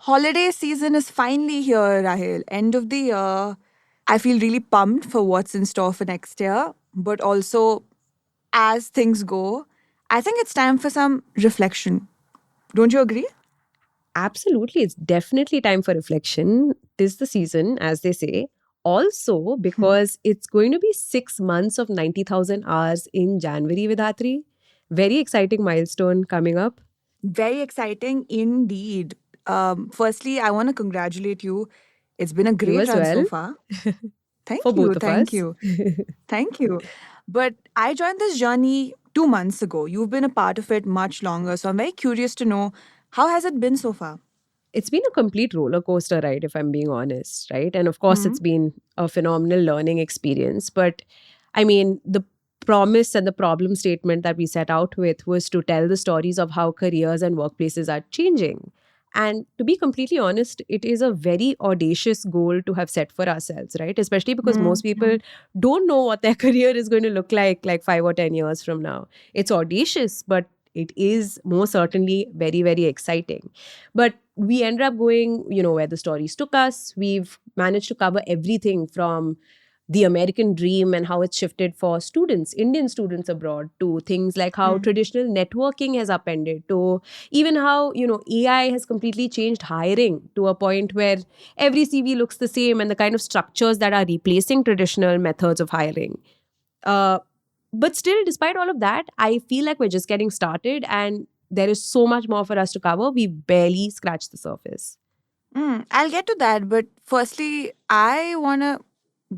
Holiday season is finally here, Rahil. End of the year. I feel really pumped for what's in store for next year, but also as things go, I think it's time for some reflection. Don't you agree? Absolutely. It's definitely time for reflection. Tis the season, as they say. Also, Hmm. because it's going to be 6 months of 90,000 hours in January with Atri. Very exciting milestone coming up. Very exciting indeed. Firstly, I want to congratulate you. It's been a You great as run so well, far. for Thank you. both of Thank us. you. Thank you. But I joined this journey 2 months ago. You've been a part of it much longer. So I'm very curious to know how has it been so far? It's been a complete roller coaster ride, if I'm being honest, right? And of course, Hmm. it's been a phenomenal learning experience. But I mean, the promise and the problem statement that we set out with was to tell the stories of how careers and workplaces are changing. And to be completely honest, it is a very audacious goal to have set for ourselves, right? Especially because most people don't know what their career is going to look like 5 or 10 years from now. It's audacious, but it is most certainly very, very exciting. But we ended up going, where the stories took us. We've managed to cover everything from the American dream and how it's shifted for students, Indian students abroad, to things like how Hmm. traditional networking has upended, to even how, AI has completely changed hiring to a point where every CV looks the same and the kind of structures that are replacing traditional methods of hiring. Uh, but still, despite all of that, I feel like we're just getting started and there is so much more for us to cover. We barely scratched the surface. I'll get to that, but firstly, I want to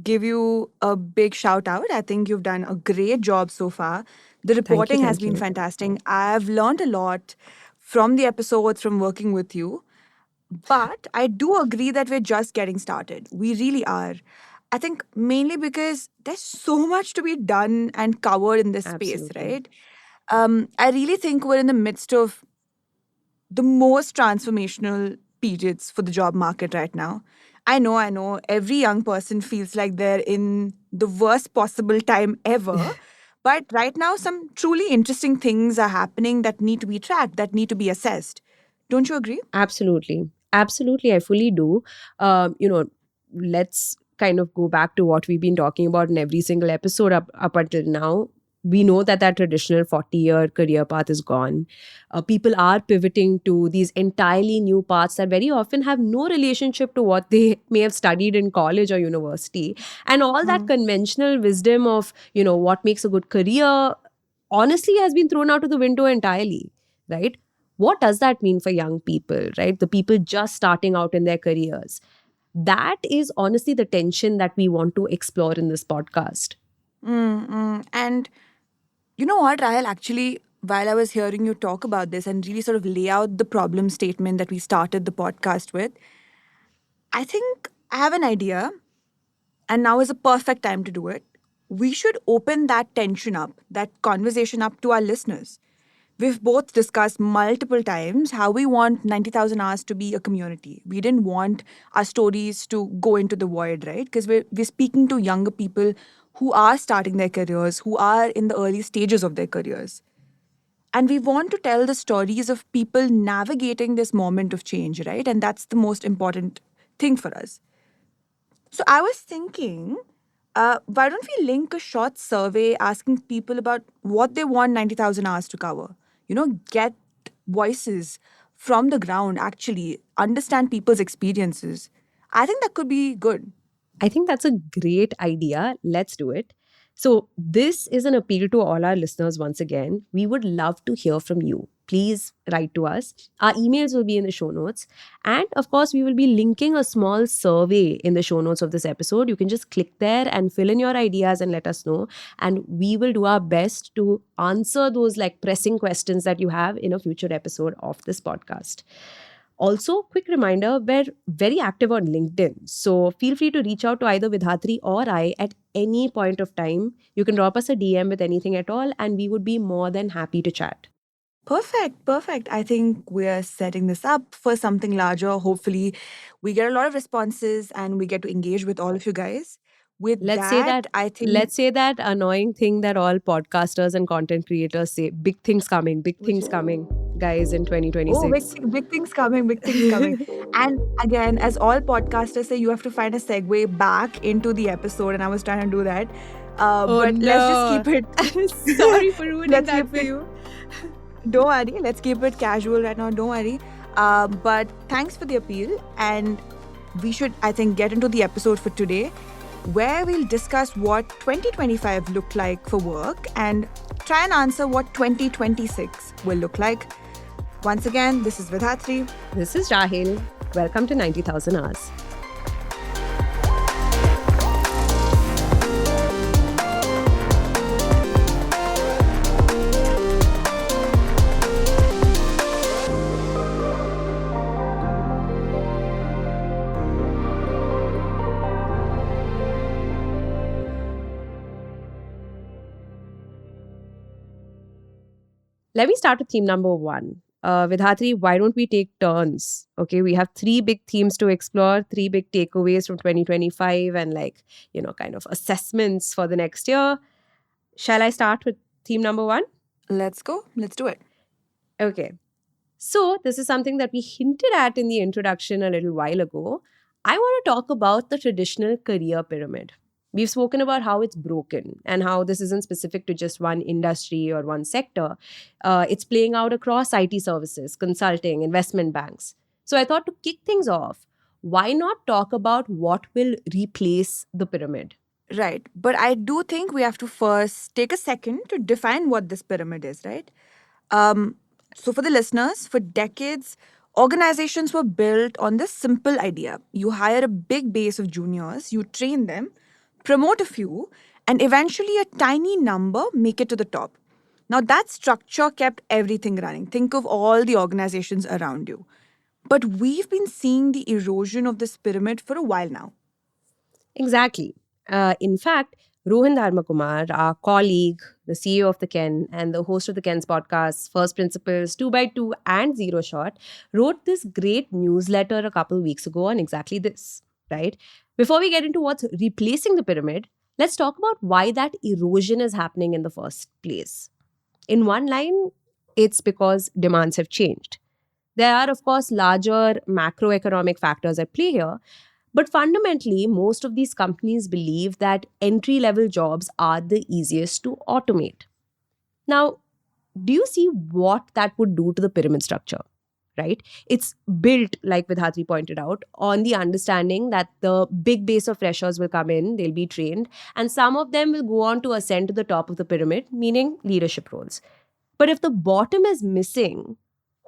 give you a big shout out. I think you've done a great job so far. The Thank you. reporting has Thank been you. fantastic. I've learned a lot from the episodes, from working with you. But I do agree that we're just getting started. We really are. I think mainly because there's so much to be done and covered in this space, Absolutely. right? I really think we're in the midst of the most transformational periods for the job market right now. I know. Every young person feels like they're in the worst possible time ever. But right now, some truly interesting things are happening that need to be tracked, that need to be assessed. Don't you agree? Absolutely. Absolutely. I fully do. Let's kind of go back to what we've been talking about in every single episode up until now. We know that that traditional 40-year career path is gone. People are pivoting to these entirely new paths that very often have no relationship to what they may have studied in college or university. And all that Mm. conventional wisdom of, what makes a good career honestly has been thrown out of the window entirely, right? What does that mean for young people, right? The people just starting out in their careers. That is honestly the tension that we want to explore in this podcast. And you know what, Rahel? Actually, while I was hearing you talk about this and really sort of lay out the problem statement that we started the podcast with, I think I have an idea, and now is a perfect time to do it. We should open that tension up, that conversation up to our listeners. We've both discussed multiple times how we want 90,000 hours to be a community. We didn't want our stories to go into the void, right? Because we're speaking to younger people who are starting their careers, who are in the early stages of their careers. And we want to tell the stories of people navigating this moment of change, right? And that's the most important thing for us. So I was thinking, why don't we link a short survey asking people about what they want 90,000 hours to cover? Get voices from the ground, actually, understand people's experiences. I think that could be good. I think that's a great idea. Let's do it. So, this is an appeal to all our listeners once again. We would love to hear from you. Please write to us. Our emails will be in the show notes. And of course, we will be linking a small survey in the show notes of this episode. You can just click there and fill in your ideas and let us know. And we will do our best to answer those like pressing questions that you have in a future episode of this podcast. Also, quick reminder, we're very active on LinkedIn. So feel free to reach out to either Vidhatri or I at any point of time. You can drop us a DM with anything at all, and we would be more than happy to chat. Perfect, perfect. I think we're setting this up for something larger. Hopefully, we get a lot of responses and we get to engage with all of you guys. with Let's say that, that I think, let's say that annoying thing that all podcasters and content creators say, big which things is, coming, guys, in oh, 2026. big things coming, big things coming. And again, as all podcasters say, you have to find a segue back into the episode, and I was trying to do that. Oh But let's just no. keep it. Sorry for ruining Let's that keep for it. you. Don't worry. Let's keep it casual right now. Don't worry. But thanks for the appeal, and we should, I think, get into the episode for today, where we'll discuss what 2025 looked like for work and try and answer what 2026 will look like. Once again, this is Vidhatri. This is Rahil. Welcome to 90,000 Hours. Let me start with theme number one. Vidhatri, why don't we take turns? Okay, we have three big themes to explore, three big takeaways from 2025 and kind of assessments for the next year. Shall I start with theme number one? Let's go. Let's do it. Okay. So, this is something that we hinted at in the introduction a little while ago. I want to talk about the traditional career pyramid. We've spoken about how it's broken and how this isn't specific to just one industry or one sector. It's playing out across IT services, consulting, investment banks. So, I thought to kick things off, why not talk about what will replace the pyramid? Right. But I do think we have to first take a second to define what this pyramid is, right? So, for the listeners, for decades, organizations were built on this simple idea. You hire a big base of juniors, you train them, promote a few, and eventually a tiny number make it to the top. Now, that structure kept everything running. Think of all the organizations around you. But we've been seeing the erosion of this pyramid for a while now. Exactly. In fact, Rohan Dharmakumar, our colleague, the CEO of the Ken and the host of the Ken's podcast, First Principles, 2 by 2 and Zero Shot, wrote this great newsletter a couple weeks ago on exactly this, right? Before we get into what's replacing the pyramid, let's talk about why that erosion is happening in the first place. In one line, it's because demands have changed. There are, of course, larger macroeconomic factors at play here, but fundamentally, most of these companies believe that entry level jobs are the easiest to automate. Now, do you see what that would do to the pyramid structure? Right? It's built, like Vidhatri pointed out, on the understanding that the big base of freshers will come in, they'll be trained, and some of them will go on to ascend to the top of the pyramid, meaning leadership roles. But if the bottom is missing,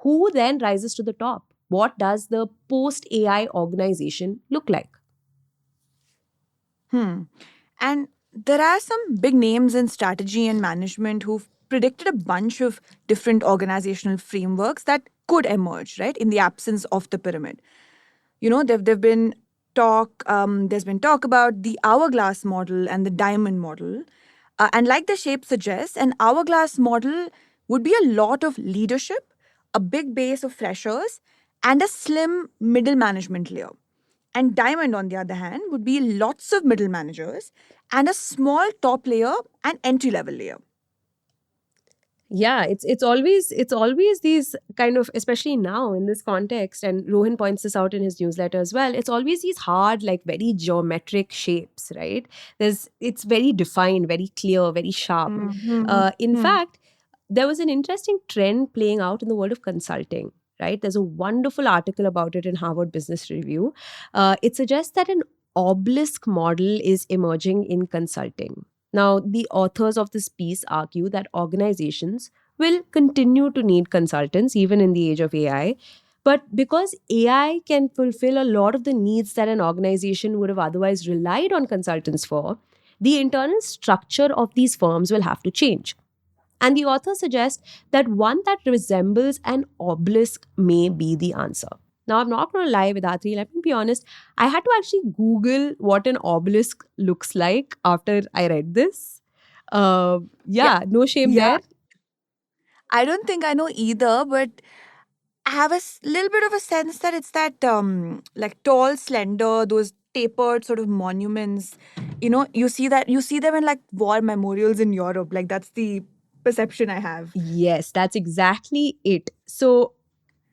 who then rises to the top? What does the post AI organization look like? And there are some big names in strategy and management who've predicted a bunch of different organizational frameworks that could emerge, right, in the absence of the pyramid. You know, there've been there's been talk about the hourglass model and the diamond model. And like the shape suggests, an hourglass model would be a lot of leadership, a big base of freshers, and a slim middle management layer. And diamond, on the other hand, would be lots of middle managers and a small top layer and entry level layer. Yeah, it's always these kind of, especially now in this context, and Rohan points this out in his newsletter as well. It's always these hard, like very geometric shapes, right? It's very defined, very clear, very sharp. In Hmm. fact, there was an interesting trend playing out in the world of consulting. Right, there's a wonderful article about it in Harvard Business Review. It suggests that an obelisk model is emerging in consulting. Now, the authors of this piece argue that organizations will continue to need consultants even in the age of AI. But because AI can fulfill a lot of the needs that an organization would have otherwise relied on consultants for, the internal structure of these firms will have to change. And the author suggests that one that resembles an obelisk may be the answer. Now, I'm not going to lie, Vidhatri, let me be honest. I had to actually Google what an obelisk looks like after I read this. Yeah. Yeah, no shame Yeah. there. I don't think I know either, but I have a little bit of a sense that it's that like tall, slender, those tapered sort of monuments. You see them in like war memorials in Europe. Like that's the perception I have. Yes, that's exactly it. So,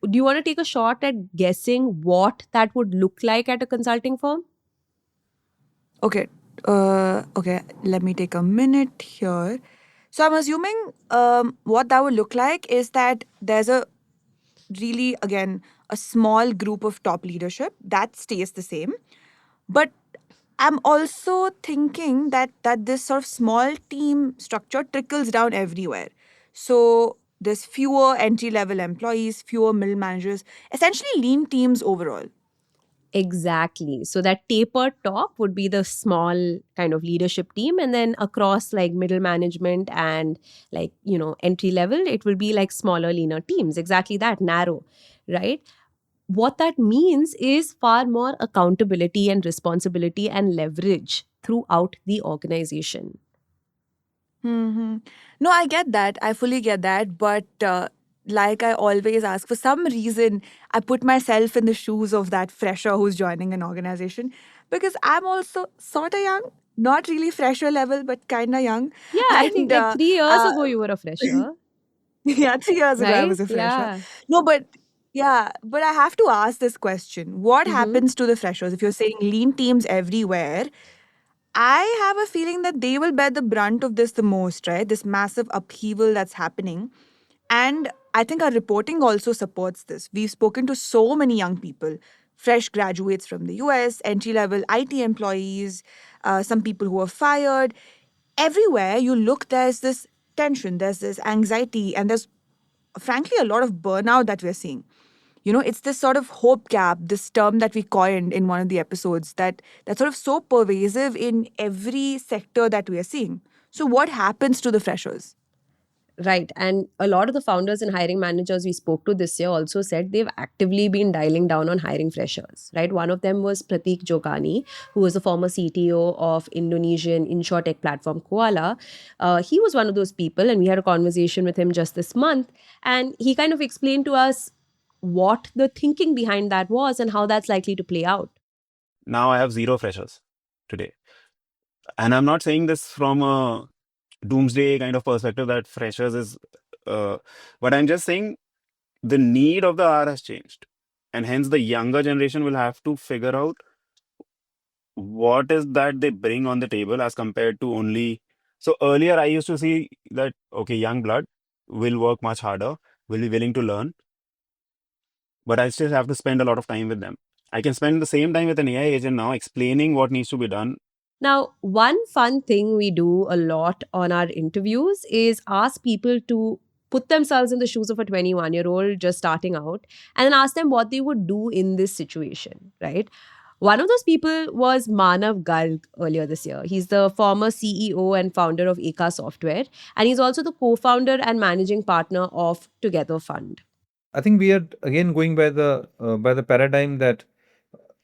do you want to take a shot at guessing what that would look like at a consulting firm? Okay. Okay. Let me take a minute here. So I'm assuming what that would look like is that there's a really, again, a small group of top leadership that stays the same. But I'm also thinking that this sort of small team structure trickles down everywhere. So there's fewer entry level employees, fewer middle managers, essentially lean teams overall. Exactly. So that tapered top would be the small kind of leadership team. And then across like middle management and like, entry level, it will be like smaller, leaner teams. Exactly that, narrow, right? What that means is far more accountability and responsibility and leverage throughout the organization. Hmm. No, I get that. I fully get that. But like I always ask, for some reason, I put myself in the shoes of that fresher who's joining an organization because I'm also sort of young, not really fresher level, but kind of young. Yeah, I think And like 3 years uh, ago you were a fresher, yeah, 3 years ago I right? was a fresher. Yeah. No, but yeah, but I have to ask this question. What Mm-hmm. happens to the freshers if you're saying lean teams everywhere? I have a feeling that they will bear the brunt of this the most, right? This massive upheaval that's happening. And I think our reporting also supports this. We've spoken to so many young people, fresh graduates from the US, entry level IT employees, some people who are fired. Everywhere you look, there's this tension, there's this anxiety, and there's frankly a lot of burnout that we're seeing. It's this sort of hope gap, this term that we coined in one of the episodes, that's sort of so pervasive in every sector that we are seeing. So what happens to the freshers? Right. And a lot of the founders and hiring managers we spoke to this year also said they've actively been dialing down on hiring freshers, right? One of them was Pratik Jogani, who was the former CTO of Indonesian insurtech platform Koala. He was one of those people, and we had a conversation with him just this month. And he kind of explained to us what the thinking behind that was and how that's likely to play out. Now I have zero freshers today. And I'm not saying this from a doomsday kind of perspective that freshers is, but I'm just saying the need of the hour has changed. And hence the younger generation will have to figure out what is that they bring on the table as compared to only. So earlier I used to see that, okay, young blood will work much harder, will be willing to learn, but I still have to spend a lot of time with them. I can spend the same time with an AI agent now explaining what needs to be done. Now, one fun thing we do a lot on our interviews is ask people to put themselves in the shoes of a 21-year-old just starting out and then ask them what they would do in this situation, right? One of those people was Manav Garg earlier this year. He's the former CEO and founder of Eka Software, and he's also the co founder and managing partner of Together Fund. I think we are again going by the paradigm that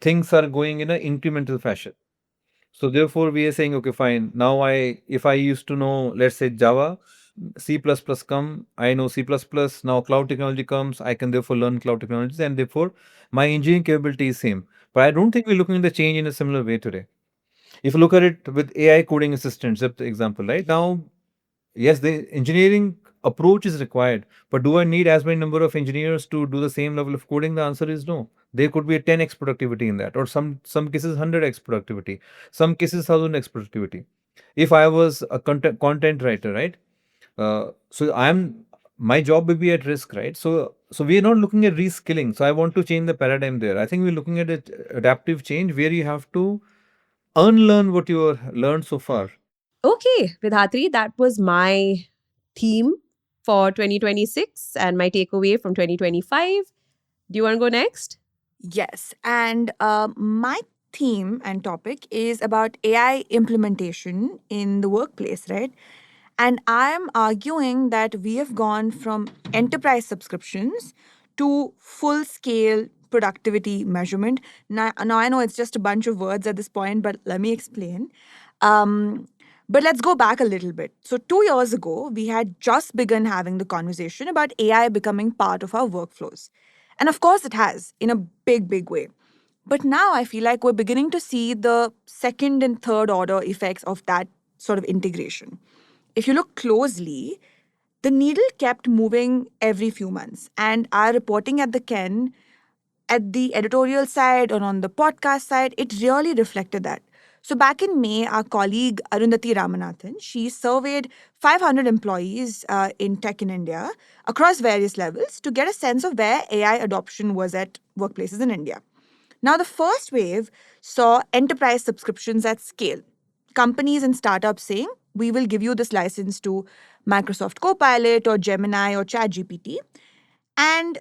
things are going in an incremental fashion. So therefore, we are saying, okay, fine. Now, if I used to know, let's say Java, C++ come, I know C++. Now cloud technology comes, I can therefore learn cloud technologies, and therefore my engineering capability is same. But I don't think we're looking at the change in a similar way today. If you look at it with AI coding assistants, that's the example, right? Now, yes, the engineering approach is required, but do I need as many number of engineers to do the same level of coding? The answer is no. There could be a 10x productivity in that, or some cases 100x productivity, some cases 1000x productivity. If I was a content writer, right? So my job will be at risk, right? So we are not looking at reskilling. So I want to change the paradigm there. I think we're looking at adaptive change where you have to unlearn what you have learned so far. Okay, Vidhatri, that was my theme for 2026 and my takeaway from 2025. Do you want to go next? Yes. And my theme and topic is about AI implementation in the workplace, right? And I am arguing that we have gone from enterprise subscriptions to full scale productivity measurement. Now, I know it's just a bunch of words at this point, but let me explain. Um, but let's go back a little bit. So, 2 years ago, we had just begun having the conversation about AI becoming part of our workflows. And of course, it has in a big, big way. But now I feel like we're beginning to see the second and third order effects of that sort of integration. If you look closely, the needle kept moving every few months. And our reporting at the Ken, at the editorial side or on the podcast side, it really reflected that. So back in May, our colleague Arundhati Ramanathan, she surveyed 500 employees in tech in India across various levels to get a sense of where AI adoption was at workplaces in India. Now, the first wave saw enterprise subscriptions at scale. Companies and startups saying, we will give you this license to Microsoft Copilot or Gemini or ChatGPT. And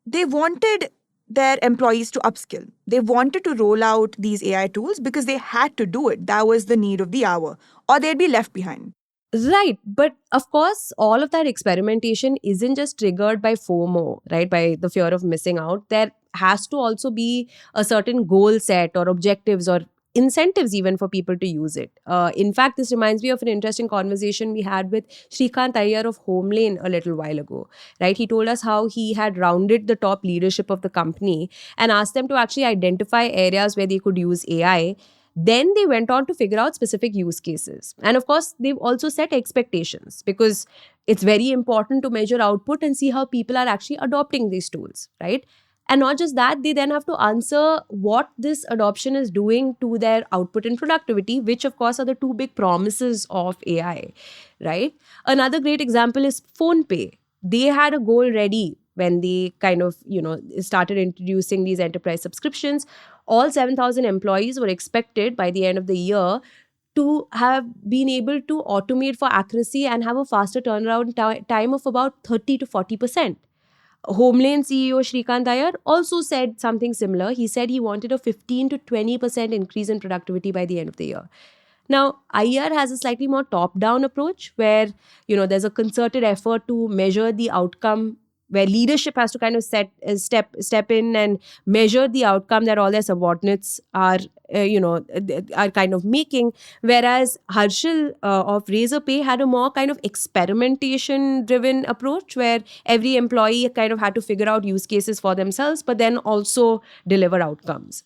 they wanted their employees to upskill. They wanted to roll out these AI tools because they had to do it. That was the need of the hour, or they'd be left behind. Right. But of course, all of that experimentation isn't just triggered by FOMO, right? By the fear of missing out. There has to also be a certain goal set or objectives or incentives even for people to use it. In fact, this reminds me of an interesting conversation we had with Shrikant Iyer of Homelane a little while ago, right? He told us how he had rounded the top leadership of the company and asked them to actually identify areas where they could use AI. Then they went on to figure out specific use cases. And of course, they've also set expectations because it's very important to measure output and see how people are actually adopting these tools, right? And not just that, they then have to answer what this adoption is doing to their output and productivity, which of course are the two big promises of AI, right? Another great example is PhonePe. They had a goal ready when they kind of, started introducing these enterprise subscriptions. All 7,000 employees were expected by the end of the year to have been able to automate for accuracy and have a faster turnaround time of about 30 to 40%. Homelane CEO Shrikant Iyer also said something similar. He said he wanted a 15 to 20% increase in productivity by the end of the year. Now, Iyer has a slightly more top-down approach where, there's a concerted effort to measure the outcome, where leadership has to kind of step in and measure the outcome that all their subordinates are kind of making. Whereas Harshal of Razorpay had a more kind of experimentation driven approach where every employee kind of had to figure out use cases for themselves, but then also deliver outcomes.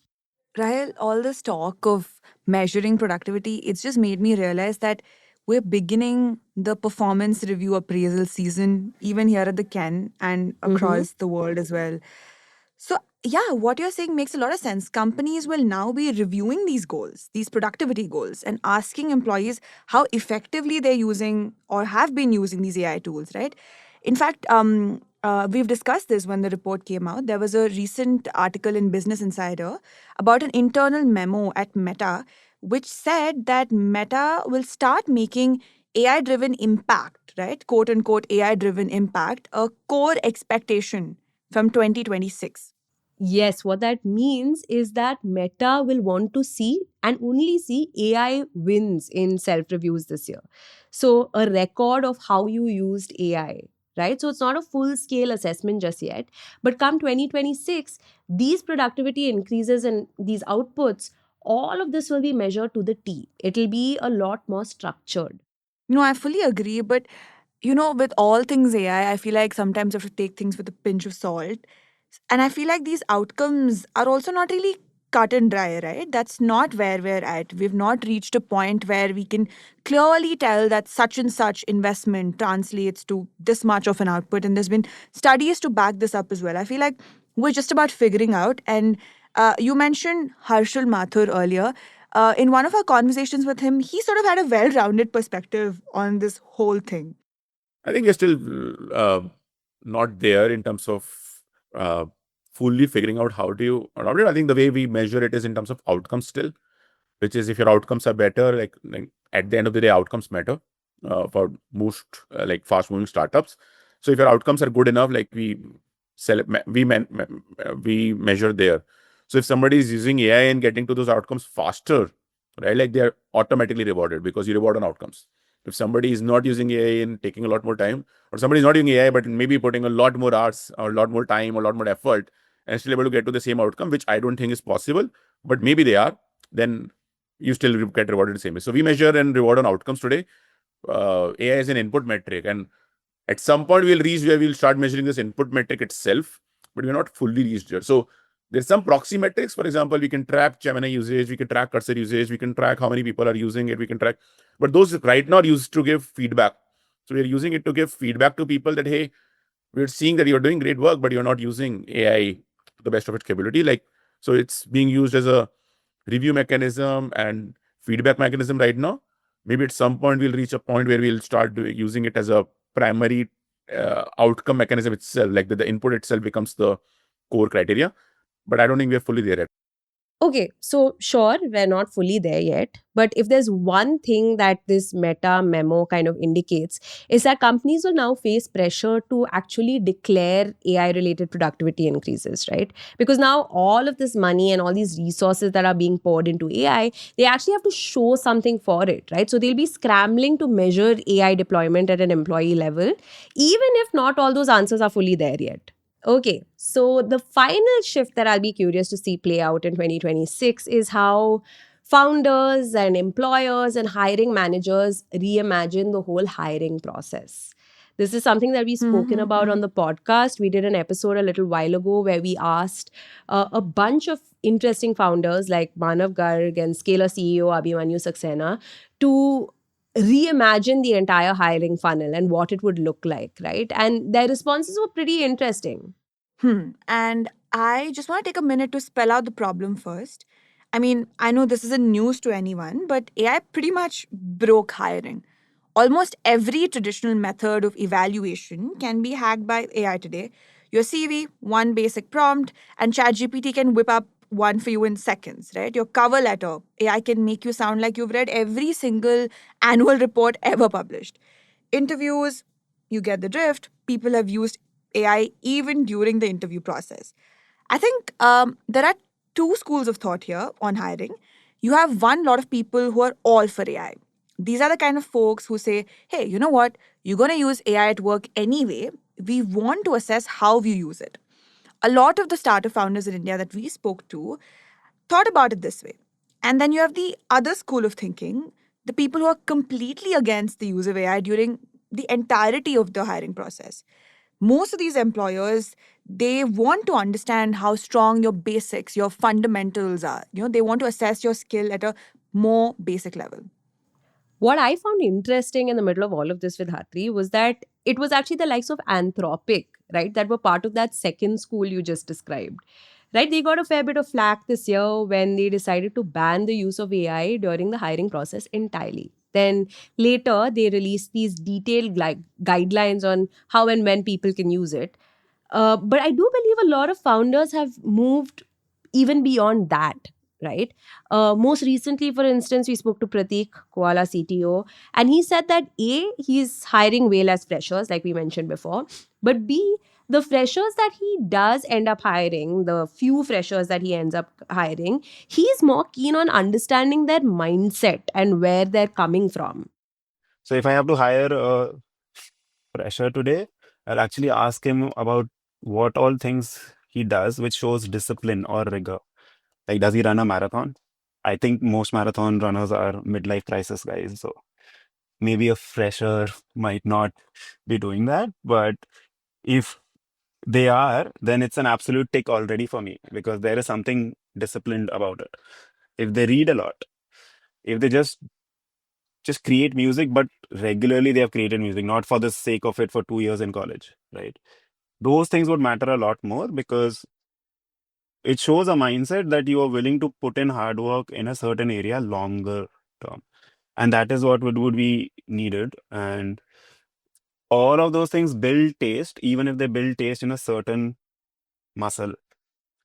Rahel, all this talk of measuring productivity, it's just made me realize that we're beginning the performance review appraisal season, even here at the Ken and across the world as well. So, yeah, what you're saying makes a lot of sense. Companies will now be reviewing these goals, these productivity goals, and asking employees how effectively they're using or have been using these AI tools, right? In fact, we've discussed this when the report came out. There was a recent article in Business Insider about an internal memo at Meta, which said that Meta will start making AI driven impact, right? Quote unquote AI driven impact, a core expectation from 2026. Yes, what that means is that Meta will want to see and only see AI wins in self reviews this year. So, a record of how you used AI, right? So, it's not a full scale assessment just yet. But come 2026, these productivity increases and these outputs, all of this will be measured to the T. It'll be a lot more structured. I fully agree. But, with all things AI, I feel like sometimes you have to take things with a pinch of salt. And I feel like these outcomes are also not really cut and dry, right? That's not where we're at. We've not reached a point where we can clearly tell that such and such investment translates to this much of an output. And there's been studies to back this up as well. I feel like we're just about figuring out. And you mentioned Harshal Mathur earlier. In one of our conversations with him, he sort of had a well-rounded perspective on this whole thing. I think we're still not there in terms of fully figuring out how do you adopt it. I think the way we measure it is in terms of outcomes still, which is if your outcomes are better, like at the end of the day, outcomes matter for most like fast moving startups. So if your outcomes are good enough, like we measure there. So if somebody is using AI and getting to those outcomes faster, right, like they're automatically rewarded because you reward on outcomes. If somebody is not using AI and taking a lot more time, or somebody is not using AI but maybe putting a lot more hours or a lot more time or a lot more effort and still able to get to the same outcome, which I don't think is possible, but maybe they are, then you still get rewarded the same way. So we measure and reward on outcomes today. AI is an input metric, and at some point we'll reach where we'll start measuring this input metric itself, but we're not fully reached there. So There's some proxy metrics. For example, we can track Gemini usage, we can track Cursor usage, we can track how many people are using it, we can track, but those right now are used to give feedback. So we're using it to give feedback to people that, hey, we're seeing that you're doing great work, but you're not using AI to the best of its capability. Like, so it's being used as a review mechanism and feedback mechanism right now. Maybe at some point we'll reach a point where we'll start using it as a primary outcome mechanism itself, like the input itself becomes the core criteria. But I don't think we're fully there yet. Okay, so sure, we're not fully there yet. But if there's one thing that this meta memo kind of indicates, is that companies will now face pressure to actually declare AI related productivity increases, right? Because now all of this money and all these resources that are being poured into AI, they actually have to show something for it, right? So they'll be scrambling to measure AI deployment at an employee level, even if not all those answers are fully there yet. Okay, so the final shift that I'll be curious to see play out in 2026 is how founders and employers and hiring managers reimagine the whole hiring process. This is something that we've spoken about on the podcast. We did an episode a little while ago where we asked a bunch of interesting founders like Manav Garg and Scalar CEO Abhimanyu Saxena to reimagine the entire hiring funnel and what it would look like, right? And their responses were pretty interesting. And I just want to take a minute to spell out the problem first. I mean, I know this isn't news to anyone, but AI pretty much broke hiring. Almost every traditional method of evaluation can be hacked by AI today. Your CV, one basic prompt, and ChatGPT can whip up one for you in seconds, right? Your cover letter, AI can make you sound like you've read every single annual report ever published. Interviews, you get the drift. People have used AI even during the interview process. I think there are two schools of thought here on hiring. You have one lot of people who are all for AI. These are the kind of folks who say, hey, you know what? You're going to use AI at work anyway. We want to assess how you use it. A lot of the startup founders in India that we spoke to thought about it this way. And then you have the other school of thinking, the people who are completely against the use of AI during the entirety of the hiring process. Most of these employers, they want to understand how strong your basics, your fundamentals are. They want to assess your skill at a more basic level. What I found interesting in the middle of all of this with Hatri was that it was actually the likes of Anthropic, right, that were part of that second school you just described. Right, they got a fair bit of flack this year when they decided to ban the use of AI during the hiring process entirely. Then later, they released these detailed guidelines on how and when people can use it. But I do believe a lot of founders have moved even beyond that, right? Most recently, for instance, we spoke to Pratik, Koala CTO, and he said that A, he's hiring way less freshers, like we mentioned before, but B, the freshers that he does end up hiring, the few freshers that he ends up hiring, he's more keen on understanding their mindset and where they're coming from. So if I have to hire a fresher today, I'll actually ask him about what all things he does which shows discipline or rigor. Like, does he run a marathon? I think most marathon runners are midlife crisis guys. So maybe a fresher might not be doing that. But if they are, then it's an absolute tick already for me because there is something disciplined about it. If they read a lot, if they just create music, but regularly they have created music, not for the sake of it for 2 years in college, right? Those things would matter a lot more because it shows a mindset that you are willing to put in hard work in a certain area longer term. And that is what would be needed. And all of those things build taste, even if they build taste in a certain muscle.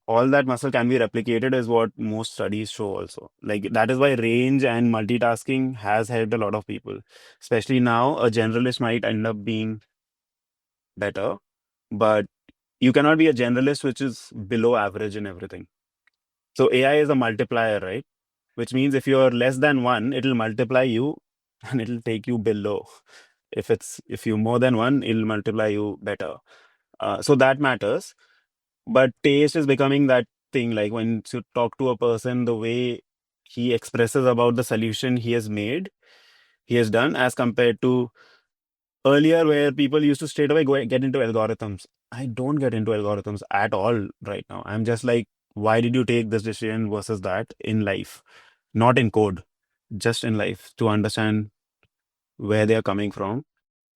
All that muscle can be replicated is what most studies show also. Like that is why range and multitasking has helped a lot of people. Especially now, a generalist might end up being better, but you cannot be a generalist which is below average in everything. So AI is a multiplier, right? Which means if you're less than one, it'll multiply you and it'll take you below. If you more than one, it'll multiply you better. So that matters. But taste is becoming that thing. Like when you talk to a person, the way he expresses about the solution he has done, as compared to earlier where people used to straight away get into algorithms. I don't get into algorithms at all right now. I'm just like why did you take this decision versus that in life, not in code, just in life, to understand where they are coming from.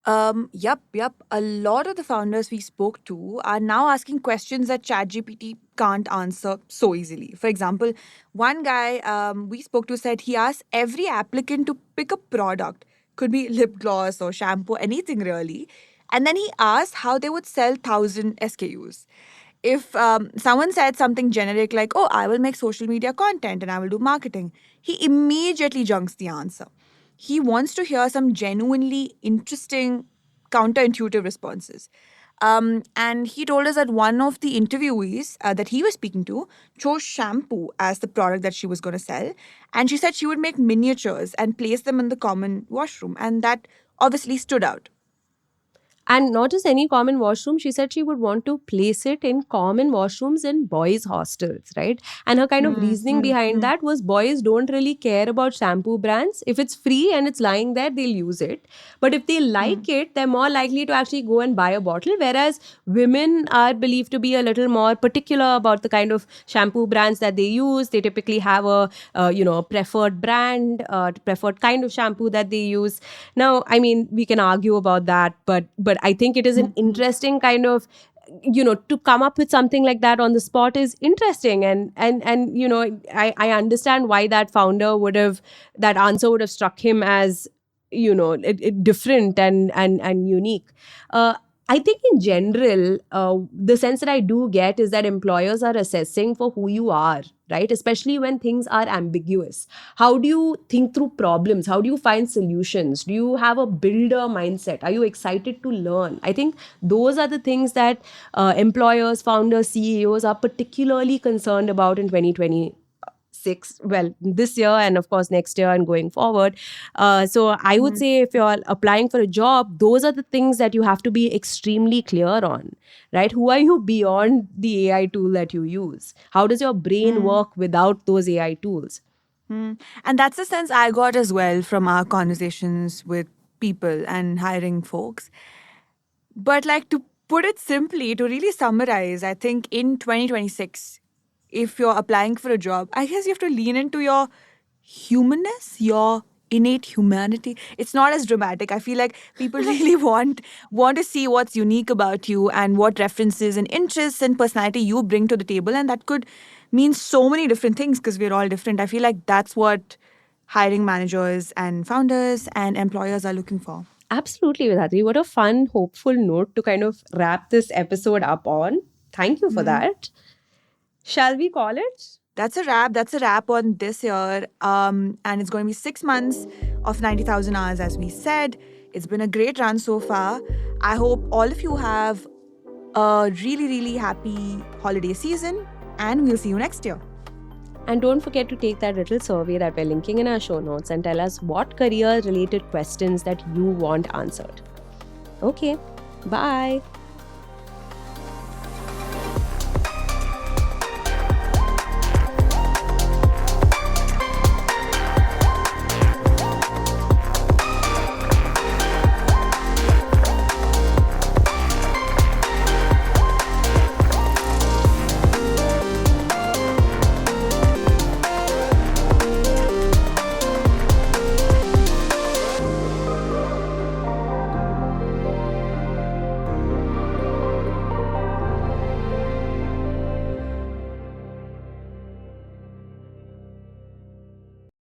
Yep. A lot of the founders we spoke to are now asking questions that ChatGPT can't answer so easily. For example, one guy we spoke to said he asked every applicant to pick a product, could be lip gloss or shampoo, anything really, and then he asked how they would sell 1,000 SKUs. If someone said something generic like, "Oh, I will make social media content and I will do marketing," he immediately junks the answer. He wants to hear some genuinely interesting, counterintuitive responses. And he told us that one of the interviewees that he was speaking to chose shampoo as the product that she was going to sell. And she said she would make miniatures and place them in the common washroom. And that obviously stood out. And not just any common washroom, she said she would want to place it in common washrooms in boys' hostels, right? And her kind of reasoning behind that was boys don't really care about shampoo brands. If it's free and it's lying there, they'll use it. But if they like it, they're more likely to actually go and buy a bottle. Whereas women are believed to be a little more particular about the kind of shampoo brands that they use. They typically have a preferred brand, preferred kind of shampoo that they use. Now, I mean, we can argue about that, but I think it is an interesting kind of, to come up with something like that on the spot is interesting. And I understand why that answer would have struck him as, different and unique. I think in general, the sense that I do get is that employers are assessing for who you are, right? Especially when things are ambiguous. How do you think through problems? How do you find solutions? Do you have a builder mindset? Are you excited to learn? I think those are the things that employers, founders, CEOs are particularly concerned about in 2026. Well, this year and of course next year and going forward. So I would say if you're applying for a job, those are the things that you have to be extremely clear on, right? Who are you beyond the AI tool that you use? How does your brain work without those AI tools? And that's the sense I got as well from our conversations with people and hiring folks. But like, to put it simply, to really summarize, I think in 2026, if you're applying for a job, I guess you have to lean into your humanness, your innate humanity. It's not as dramatic. I feel like people really want to see what's unique about you and what references and interests and personality you bring to the table. And that could mean so many different things because we're all different. I feel like that's what hiring managers and founders and employers are looking for. Absolutely, Vedhati. What a fun, hopeful note to kind of wrap this episode up on. Thank you for that. Shall we call it? That's a wrap. That's a wrap on this year. And it's going to be 6 months of 90,000 hours, as we said. It's been a great run so far. I hope all of you have a really, really happy holiday season. And we'll see you next year. And don't forget to take that little survey that we're linking in our show notes and tell us what career-related questions that you want answered. Okay, bye.